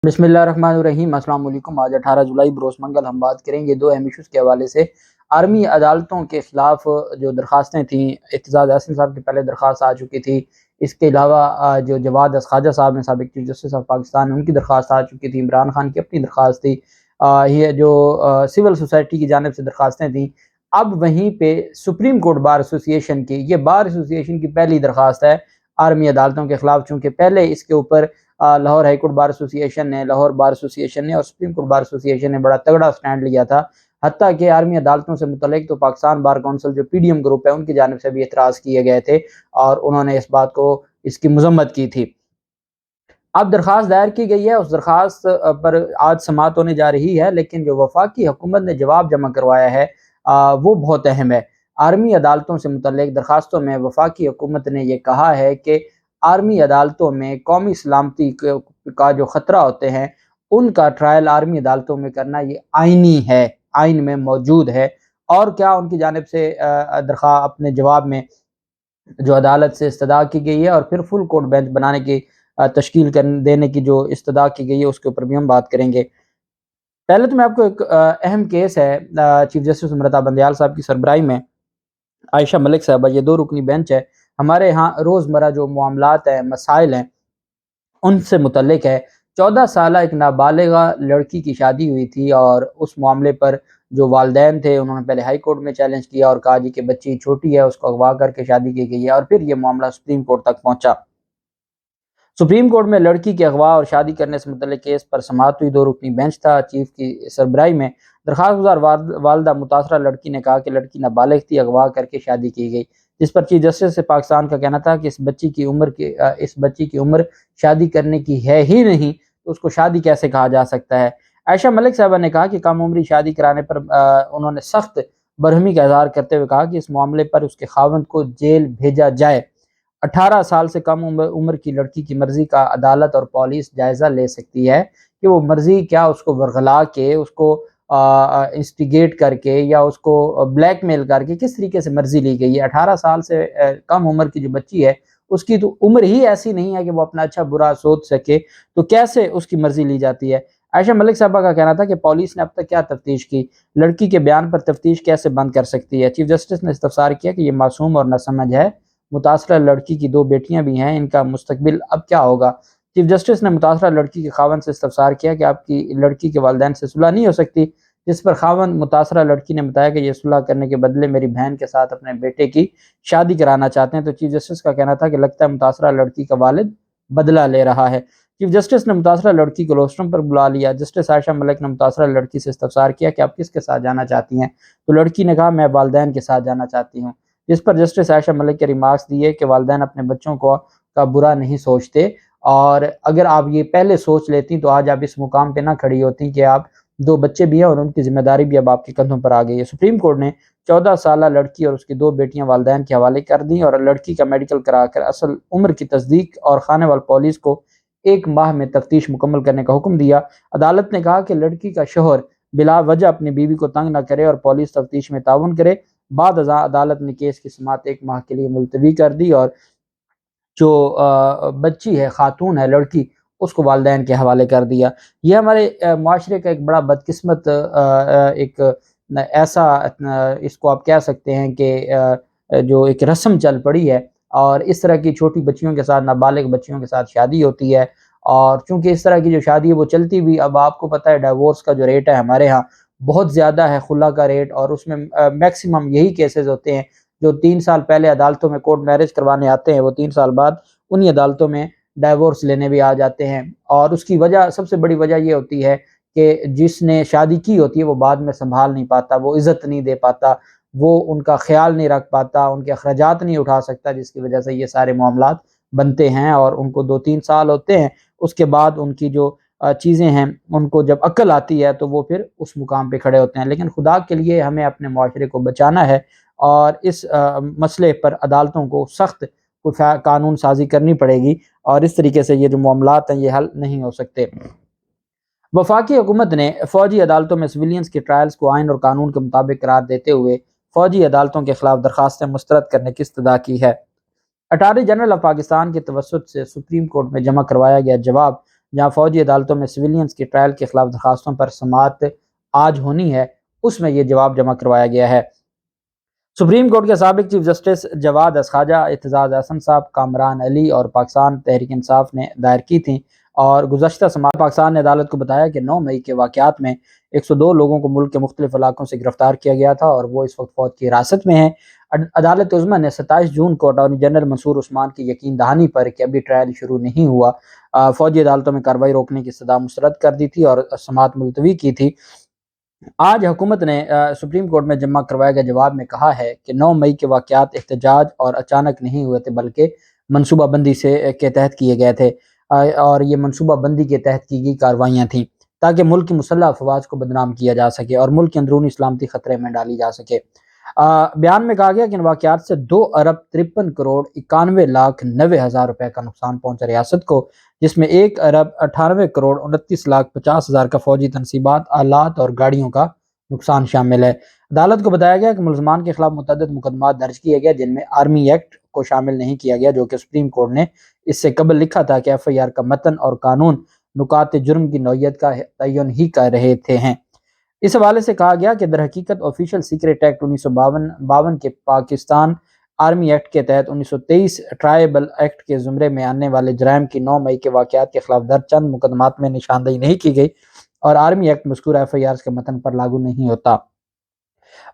بسم اللہ الرحمن الرحیم۔ السلام علیکم۔ آج 18 جولائی بروز منگل ہم بات کریں گے دو اہم ایشوز کے حوالے سے۔ آرمی عدالتوں کے خلاف جو درخواستیں تھیں، اعتزاز احسن صاحب کی پہلے درخواست آ چکی تھی، اس کے علاوہ جو جواد خواجہ صاحب ہیں سابق چیف جسٹس آف پاکستان، ان کی درخواست آ چکی تھی، عمران خان کی اپنی درخواست تھی، یہ جو سول سوسائٹی کی جانب سے درخواستیں تھیں۔ اب وہیں پہ سپریم کورٹ بار ایسوسی ایشن کی، یہ بار ایسوسی ایشن کی پہلی درخواست ہے آرمی عدالتوں کے خلاف، چونکہ پہلے اس کے اوپر لاہور ہائی کورٹ بار ایسوسی ایشن نے، لاہور بار ایسوسی ایشن نے اور سپریم کورٹ بار ایسوسی ایشن نے بڑا تگڑا سٹینڈ لیا تھا، حتیٰ کہ آرمی عدالتوں سے متعلق تو پاکستان بار کونسل جو پی ڈی ایم گروپ ہے ان کی جانب سے بھی اعتراض کیے گئے تھے اور انہوں نے اس بات کو، اس کی مذمت کی تھی۔ اب درخواست دائر کی گئی ہے، اس درخواست پر آج سماعت ہونے جا رہی ہے، لیکن جو وفاقی حکومت نے جواب جمع کروایا ہے وہ بہت اہم ہے۔ آرمی عدالتوں سے متعلق درخواستوں میں وفاقی حکومت نے یہ کہا ہے کہ آرمی عدالتوں میں قومی سلامتی کا جو خطرہ ہوتے ہیں ان کا ٹرائل آرمی عدالتوں میں کرنا یہ آئینی ہے، آئین میں موجود ہے۔ اور کیا ان کی جانب سے درخواست اپنے جواب میں جو عدالت سے استدعا کی گئی ہے اور پھر فل کورٹ بینچ بنانے کی تشکیل دینے کی جو استدعا کی گئی ہے اس کے اوپر بھی ہم بات کریں گے۔ پہلے تو میں آپ کو ایک اہم کیس ہے چیف جسٹس امرتا بندیال صاحب کی سربراہی میں عائشہ ملک صاحبہ، یہ 2 رکنی بینچ ہے، ہمارے ہاں روزمرہ جو معاملات ہیں، مسائل ہیں، ان سے متعلق ہے۔ 14 سالہ ایک نابالغہ لڑکی کی شادی ہوئی تھی اور اس معاملے پر جو والدین تھے انہوں نے پہلے ہائی کورٹ میں چیلنج کیا اور کہا جی کہ بچی چھوٹی ہے، اس کو اغوا کر کے شادی کی گئی ہے، اور پھر یہ معاملہ سپریم کورٹ تک پہنچا۔ سپریم کورٹ میں لڑکی کے اغوا اور شادی کرنے سے متعلق کیس پر سماعت ہوئی، 2 رکنی بینچ تھا چیف کی سربراہی میں۔ درخواست گزار والدہ متاثرہ لڑکی نے کہا کہ لڑکی نابالغ تھی، اغوا کر کے شادی کی گئی، جس پر چیف جسٹس پاکستان کا کہنا تھا کہ اس بچی کی عمر شادی کرنے کی ہے ہی نہیں، تو اس کو شادی کیسے کہا جا سکتا ہے۔ عائشہ ملک صاحبہ نے کہا کہ کم عمری شادی کرانے پر انہوں نے سخت برہمی کا اظہار کرتے ہوئے کہا کہ اس معاملے پر اس کے خاوند کو جیل بھیجا جائے۔ 18 سال سے کم عمر کی لڑکی کی مرضی کا عدالت اور پولیس جائزہ لے سکتی ہے کہ وہ مرضی کیا اس کو ورغلا کے، اس کو انسٹیگیٹ کر کے یا اس کو بلیک میل کر کے کس طریقے سے مرضی لی گئی ہے۔ 18 سال سے کم عمر کی جو بچی ہے اس کی تو عمر ہی ایسی نہیں ہے کہ وہ اپنا اچھا برا سوچ سکے، تو کیسے اس کی مرضی لی جاتی ہے۔ عائشہ ملک صاحبہ کا کہنا تھا کہ پولیس نے اب تک کیا تفتیش کی، لڑکی کے بیان پر تفتیش کیسے بند کر سکتی ہے۔ چیف جسٹس نے استفسار کیا کہ یہ معصوم اور ناسمجھ ہے، متاثرہ لڑکی کی 2 بیٹیاں بھی ہیں، ان کا مستقبل اب کیا ہوگا۔ چیف جسٹس نے متاثرہ لڑکی کے خاوند سے استفسار کیا کہ آپ کی لڑکی کے والدین سے صلح نہیں ہو سکتی، جس پر خاوند متاثرہ لڑکی نے بتایا کہ یہ صلح کرنے کے بدلے میری بہن کے ساتھ اپنے بیٹے کی شادی کرانا چاہتے ہیں۔ تو چیف جسٹس کا کہنا تھا کہ لگتا ہے متاثرہ لڑکی کا والد بدلہ لے رہا ہے۔ چیف جسٹس نے متاثرہ لڑکی کو روسٹرم پر بلا لیا۔ جسٹس عائشہ ملک نے متاثرہ لڑکی سے استفسار کیا کہ آپ کس کے ساتھ جانا چاہتی ہیں، تو لڑکی نے کہا میں والدین کے ساتھ جانا چاہتی ہوں، جس پر جسٹس عائشہ ملک کے ریمارکس دیے کہ والدین اپنے بچوں کا برا نہیں سوچتے، اور اگر آپ یہ پہلے سوچ لیتی تو آج آپ اس مقام پہ نہ کھڑی ہوتی کہ آپ 2 بچے بھی ہیں اور ان کی ذمہ داری بھی اب آپ کے کندھوں پر آ گئی ہے۔ سپریم کورٹ نے 14 سالہ لڑکی اور اس کی 2 بیٹیاں والدین کے حوالے کر دیں اور لڑکی کا میڈیکل کرا کر اصل عمر کی تصدیق اور خانے وال پولیس کو 1 ماہ میں تفتیش مکمل کرنے کا حکم دیا۔ عدالت نے کہا کہ لڑکی کا شوہر بلا وجہ اپنی بیوی کو تنگ نہ کرے اور پولیس تفتیش میں تعاون کرے۔ بعد ازاں عدالت نے کیس کی سماعت 1 ماہ کے لیے ملتوی کر دی اور جو بچی ہے، خاتون ہے، لڑکی، اس کو والدین کے حوالے کر دیا۔ یہ ہمارے معاشرے کا ایک بڑا بدقسمت ایک ایسا اس کو آپ کہہ سکتے ہیں کہ جو ایک رسم چل پڑی ہے، اور اس طرح کی چھوٹی بچیوں کے ساتھ، نابالغ بچیوں کے ساتھ شادی ہوتی ہے، اور چونکہ اس طرح کی جو شادی ہے وہ چلتی بھی، اب آپ کو پتہ ہے ڈیورس کا جو ریٹ ہے ہمارے ہاں بہت زیادہ ہے، خلا کا ریٹ، اور اس میں میکسیمم یہی کیسز ہوتے ہیں جو 3 سال پہلے عدالتوں میں کورٹ میرج کروانے آتے ہیں، وہ 3 سال بعد انہی عدالتوں میں ڈائیورس لینے بھی آ جاتے ہیں۔ اور اس کی وجہ، سب سے بڑی وجہ یہ ہوتی ہے کہ جس نے شادی کی ہوتی ہے وہ بعد میں سنبھال نہیں پاتا، وہ عزت نہیں دے پاتا، وہ ان کا خیال نہیں رکھ پاتا، ان کے اخراجات نہیں اٹھا سکتا، جس کی وجہ سے یہ سارے معاملات بنتے ہیں، اور ان کو 2-3 سال ہوتے ہیں، اس کے بعد ان کی جو چیزیں ہیں ان کو جب عقل آتی ہے تو وہ پھر اس مقام پہ کھڑے ہوتے ہیں۔ لیکن خدا کے لیے ہمیں اپنے معاشرے کو بچانا ہے، اور اس مسئلے پر عدالتوں کو سخت قانون سازی کرنی پڑے گی، اور اس طریقے سے یہ جو معاملات ہیں یہ حل نہیں ہو سکتے۔ وفاقی حکومت نے فوجی عدالتوں میں سویلینز کے ٹرائلز کو آئین اور قانون کے مطابق قرار دیتے ہوئے فوجی عدالتوں کے خلاف درخواستیں مسترد کرنے کی استدعا کی ہے۔ اٹارنی جنرل آف پاکستان کے توسط سے سپریم کورٹ میں جمع کروایا گیا جواب جہاں فوجی عدالتوں میں سویلینز کے ٹرائل کے خلاف درخواستوں پر سماعت آج ہونی ہے، اس میں یہ جواب جمع کروایا گیا ہے۔ سپریم کورٹ کے سابق چیف جسٹس جواد اسخواجہ، اعتزاز احسن صاحب، کامران علی اور پاکستان تحریک انصاف نے دائر کی تھیں، اور گزشتہ سماعت پاکستان نے عدالت کو بتایا کہ 9 مئی کے واقعات میں 102 لوگوں کو ملک کے مختلف علاقوں سے گرفتار کیا گیا تھا اور وہ اس وقت فوج کی حراست میں ہیں۔ عدالت عظمیٰ نے 27 جون کو اٹارنی جنرل منصور عثمان کی یقین دہانی پر کہ ابھی ٹرائل شروع نہیں ہوا، فوجی عدالتوں میں کارروائی روکنے کی استدعا مسترد کر دی تھی اور سماعت ملتوی کی تھی۔ آج حکومت نے سپریم کورٹ میں جمع کروائے گئے جواب میں کہا ہے کہ 9 مئی کے واقعات احتجاج اور اچانک نہیں ہوئے تھے، بلکہ منصوبہ بندی کے تحت کیے گئے تھے، اور یہ منصوبہ بندی کے تحت کی گئی کاروائیاں تھیں تاکہ ملک کی مسلح افواج کو بدنام کیا جا سکے اور ملک کی اندرونی سلامتی خطرے میں ڈالی جا سکے۔ بیان میں کہا گیا کہ ان واقعات سے 2 ارب 53 کروڑ 91 لاکھ 90 ہزار روپے کا نقصان پہنچا ریاست کو، جس میں 1 ارب 98 کروڑ 29 لاکھ 50 ہزار کا فوجی تنصیبات، آلات اور گاڑیوں کا نقصان شامل ہے۔ عدالت کو بتایا گیا کہ ملزمان کے خلاف متعدد مقدمات درج کیے گئے، جن میں آرمی ایکٹ کو شامل نہیں کیا گیا، جو کہ سپریم کورٹ نے اس سے قبل لکھا تھا کہ ایف آئی آر کا متن اور قانون نکات جرم کی نوعیت کا تعین ہی کر رہے تھے ہیں۔ اس حوالے سے کہا گیا کہ در حقیقت آفیشل سیکریٹ ایکٹ 1952 کے پاکستان آرمی ایکٹ کے تحت 1923 ٹرائبل ایکٹ کے زمرے میں آنے والے جرائم کی 9 مئی کے واقعات کے خلاف درج چند مقدمات میں نشاندہی نہیں کی گئی، اور آرمی ایکٹ مذکورہ ایف آئی آر کے متن پر لاگو نہیں ہوتا۔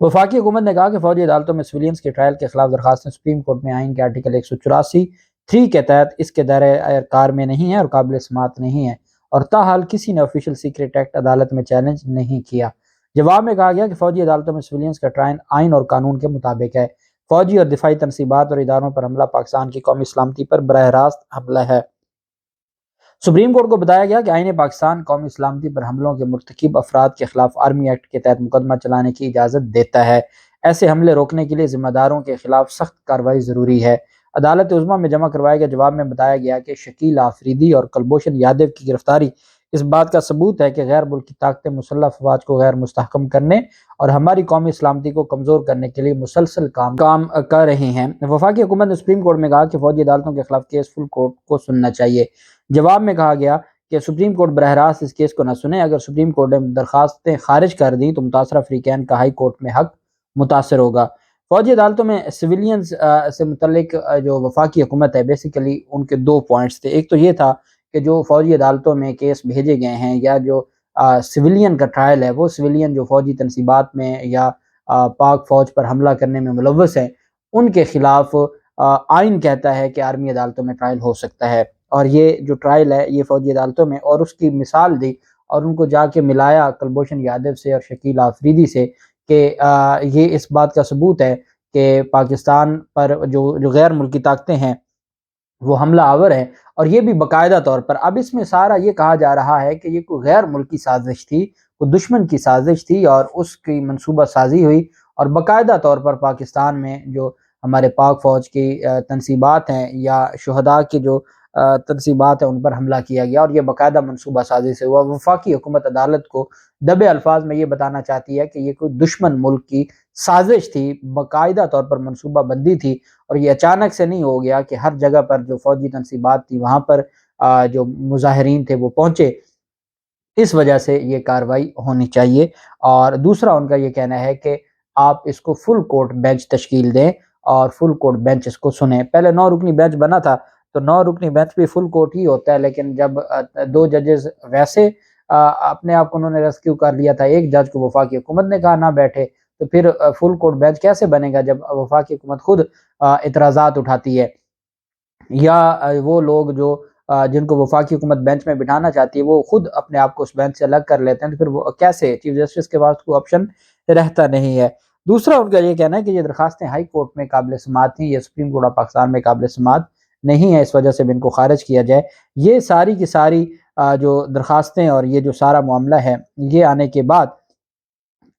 وفاقی حکومت نے کہا کہ فوجی عدالتوں میں سویلینز کے ٹرائل کے خلاف درخواستیں سپریم کورٹ میں آئین کے آرٹیکل 184(3) کے تحت اس کے دائرہ کار میں نہیں ہیں اور قابل سماعت نہیں ہیں، اور تاحال کسی نے آفیشل سیکریٹ ایکٹ عدالت میں چیلنج نہیں کیا۔ جواب میں کہا گیا کہ فوجی عدالتوں میں سویلینز کا ٹرائل آئین اور قانون کے مطابق ہے۔ فوجی اور دفاعی تنصیبات اور اداروں پر حملہ پاکستان کی قومی سلامتی پر براہ راست حملہ ہے۔ سپریم کورٹ کو بتایا گیا کہ آئین پاکستان قومی سلامتی پر حملوں کے مرتکب افراد کے خلاف آرمی ایکٹ کے تحت مقدمہ چلانے کی اجازت دیتا ہے۔ ایسے حملے روکنے کے لیے ذمہ داروں کے خلاف سخت کارروائی ضروری ہے۔ عدالت عظمیٰ میں جمع کروائے گئے جواب میں بتایا گیا کہ شکیل آفریدی اور کلبھوشن یادو کی گرفتاری اس بات کا ثبوت ہے کہ غیر ملکی طاقتیں مسلح افواج کو غیر مستحکم کرنے اور ہماری قومی سلامتی کو کمزور کرنے کے لیے مسلسل کام کر رہی ہیں۔ وفاقی حکومت نے سپریم کورٹ میں کہا کہ فوجی عدالتوں کے خلاف کیس فل کورٹ کو سننا چاہیے۔ جواب میں کہا گیا کہ سپریم کورٹ براہ راست اس کیس کو نہ سنے۔ اگر سپریم کورٹ نے درخواستیں خارج کر دیں تو متاثرہ فریقین کا ہائی کورٹ میں حق متاثر ہوگا۔ فوجی عدالتوں میں سویلینز سے متعلق جو وفاقی حکومت ہے، بیسیکلی ان کے 2 پوائنٹس تھے۔ ایک تو یہ تھا کہ جو فوجی عدالتوں میں کیس بھیجے گئے ہیں یا جو سویلین کا ٹرائل ہے، وہ سویلین جو فوجی تنصیبات میں یا پاک فوج پر حملہ کرنے میں ملوث ہیں، ان کے خلاف آئین کہتا ہے کہ آرمی عدالتوں میں ٹرائل ہو سکتا ہے، اور یہ جو ٹرائل ہے یہ فوجی عدالتوں میں، اور اس کی مثال دی اور ان کو جا کے ملایا کلبھوشن یادو سے اور شکیل آفریدی سے کہ یہ اس بات کا ثبوت ہے کہ پاکستان پر جو غیر ملکی طاقتیں ہیں وہ حملہ آور ہیں، اور یہ بھی باقاعدہ طور پر۔ اب اس میں سارا یہ کہا جا رہا ہے کہ یہ کوئی غیر ملکی سازش تھی، کوئی دشمن کی سازش تھی، اور اس کی منصوبہ سازی ہوئی، اور باقاعدہ طور پر پاکستان میں جو ہمارے پاک فوج کی تنصیبات ہیں یا شہداء کی جو تنصیبات ہیں ان پر حملہ کیا گیا، اور یہ باقاعدہ منصوبہ سازی سے ہوا۔ وفاقی حکومت عدالت کو دبے الفاظ میں یہ بتانا چاہتی ہے کہ یہ کوئی دشمن ملک کی سازش تھی، باقاعدہ طور پر منصوبہ بندی تھی، اور یہ اچانک سے نہیں ہو گیا کہ ہر جگہ پر جو فوجی تنصیبات تھی وہاں پر جو مظاہرین تھے وہ پہنچے۔ اس وجہ سے یہ کارروائی ہونی چاہیے۔ اور دوسرا ان کا یہ کہنا ہے کہ آپ اس کو فل کورٹ بینچ تشکیل دیں اور فل کورٹ بینچ اس کو سنیں۔ پہلے 9 رکنی بینچ بنا تھا تو 9 رکنی بینچ بھی فل کورٹ ہی ہوتا ہے، لیکن جب 2 ججز ویسے اپنے آپ کو انہوں نے ریسکیو کر لیا تھا، ایک جج کو وفاقی حکومت نے کہا نہ بیٹھے، تو پھر فل کورٹ بینچ کیسے بنے گا جب وفاقی حکومت خود اعتراضات اٹھاتی ہے، یا وہ لوگ جو جن کو وفاقی حکومت بینچ میں بٹھانا چاہتی ہے وہ خود اپنے آپ کو اس بینچ سے الگ کر لیتے ہیں، تو پھر وہ کیسے؟ چیف جسٹس کے پاس کوئی آپشن رہتا نہیں ہے۔ دوسرا ان کا یہ کہنا ہے کہ یہ درخواستیں ہائی کورٹ میں قابل سماعت تھیں، یہ سپریم کورٹ آف پاکستان میں قابل سماعت نہیں ہے، اس وجہ سے بھی ان کو خارج کیا جائے۔ یہ ساری کی ساری جو درخواستیں اور یہ جو سارا معاملہ ہے یہ آنے کے بعد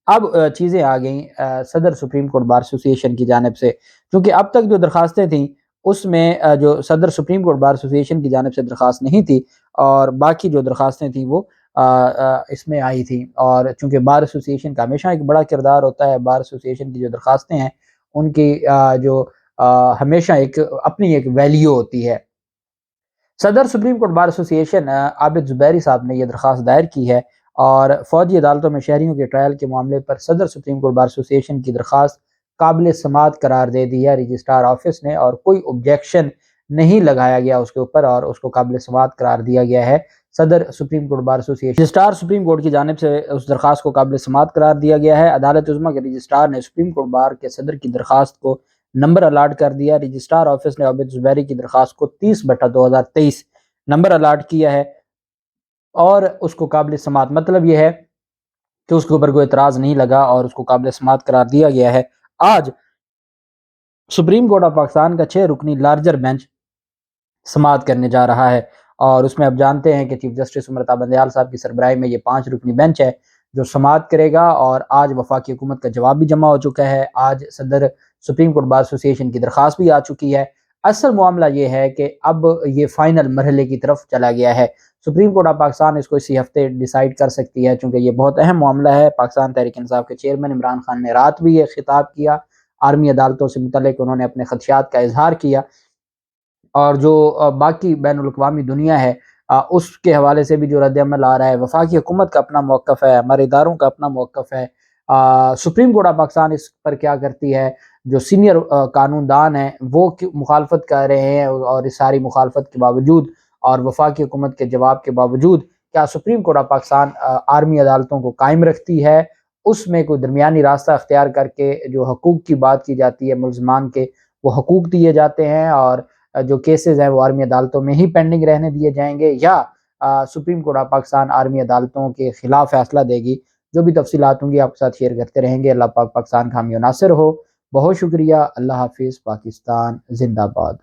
اب چیزیں آ گئیں صدر سپریم کورٹ بار ایسوسی ایشن کی جانب سے، کیونکہ اب تک جو درخواستیں تھیں اس میں جو صدر سپریم کورٹ بار ایسوسی ایشن کی جانب سے درخواست نہیں تھی، اور باقی جو درخواستیں تھیں وہ اس میں آئی تھیں، اور چونکہ بار ایسوسی ایشن کا ہمیشہ ایک بڑا کردار ہوتا ہے، بار ایسوسی ایشن کی جو درخواستیں ہیں ان کی جو ہمیشہ ایک اپنی ایک ویلیو ہوتی ہے۔ صدر سپریم کورٹ بار ایسوسی ایشن عابد زبیری صاحب نے یہ درخواست دائر کی ہے اور فوجی عدالتوں میں شہریوں کے ٹرائل کے معاملے پر صدر سپریم کورٹ بار ایسوسی ایشن کی درخواست قابل سماعت قرار دے دی ہے رجسٹرار آفس نے، اور کوئی آبجیکشن نہیں لگایا گیا اس کے اوپر اور اس کو قابل سماعت قرار دیا گیا ہے۔ صدر سپریم کورٹ بار ایسوسی ایشن رجسٹرار سپریم کورٹ کی جانب سے اس درخواست کو قابل سماعت قرار دیا گیا ہے۔ عدالت عظمیٰ کے رجسٹرار نے سپریم کورٹ بار کے صدر کی درخواست کو نمبر الاٹ کر دیا۔ رجسٹرار آفس نے عابد زبیری کی درخواست کو 30/2023 نمبر الاٹ کیا ہے اور اس کو قابل سماعت، مطلب یہ ہے کہ اس کے اوپر کوئی اعتراض نہیں لگا اور اس کو قابل سماعت قرار دیا گیا ہے۔ آج سپریم کورٹ آف پاکستان کا 6 رکنی لارجر بینچ سماعت کرنے جا رہا ہے، اور اس میں اب جانتے ہیں کہ چیف جسٹس عمر بندیال صاحب کی سربراہی میں یہ 5 رکنی بینچ ہے جو سماعت کرے گا، اور آج وفاقی حکومت کا جواب بھی جمع ہو چکا ہے۔ آج صدر سپریم کورٹ بار ایسوسی ایشن کی درخواست بھی آ چکی ہے۔ اصل معاملہ یہ ہے کہ اب یہ فائنل مرحلے کی طرف چلا گیا ہے۔ سپریم کورٹ آف پاکستان اس کو اسی ہفتے ڈیسائیڈ کر سکتی ہے، چونکہ یہ بہت اہم معاملہ ہے۔ پاکستان تحریک انصاف کے چیئرمین عمران خان نے رات بھی یہ خطاب کیا، آرمی عدالتوں سے متعلق انہوں نے اپنے خدشات کا اظہار کیا، اور جو باقی بین الاقوامی دنیا ہے اس کے حوالے سے بھی جو رد عمل آ رہا ہے۔ وفاقی حکومت کا اپنا موقف ہے، ہمارے اداروں کا اپنا موقف ہے، سپریم کورٹ آف پاکستان اس پر کیا کرتی ہے، جو سینئر قانون دان ہیں وہ مخالفت کر رہے ہیں، اور اس ساری مخالفت کے باوجود اور وفاقی حکومت کے جواب کے باوجود کیا supreme court of Pakistan army عدالتوں کو قائم رکھتی ہے؟ اس میں کوئی درمیانی راستہ اختیار کر کے جو حقوق کی بات کی جاتی ہے ملزمان کے، وہ حقوق دیے جاتے ہیں اور جو کیسز ہیں وہ آرمی عدالتوں میں ہی پینڈنگ رہنے دیے جائیں گے، یا supreme court of Pakistan army عدالتوں کے خلاف فیصلہ دے گی؟ جو بھی تفصیلات ہوں گی آپ کے ساتھ شیئر کرتے رہیں گے۔ اللہ پاک پاکستان کا حامی و ناصر ہو۔ بہت شکریہ۔ اللہ حافظ۔ پاکستان زندہ باد۔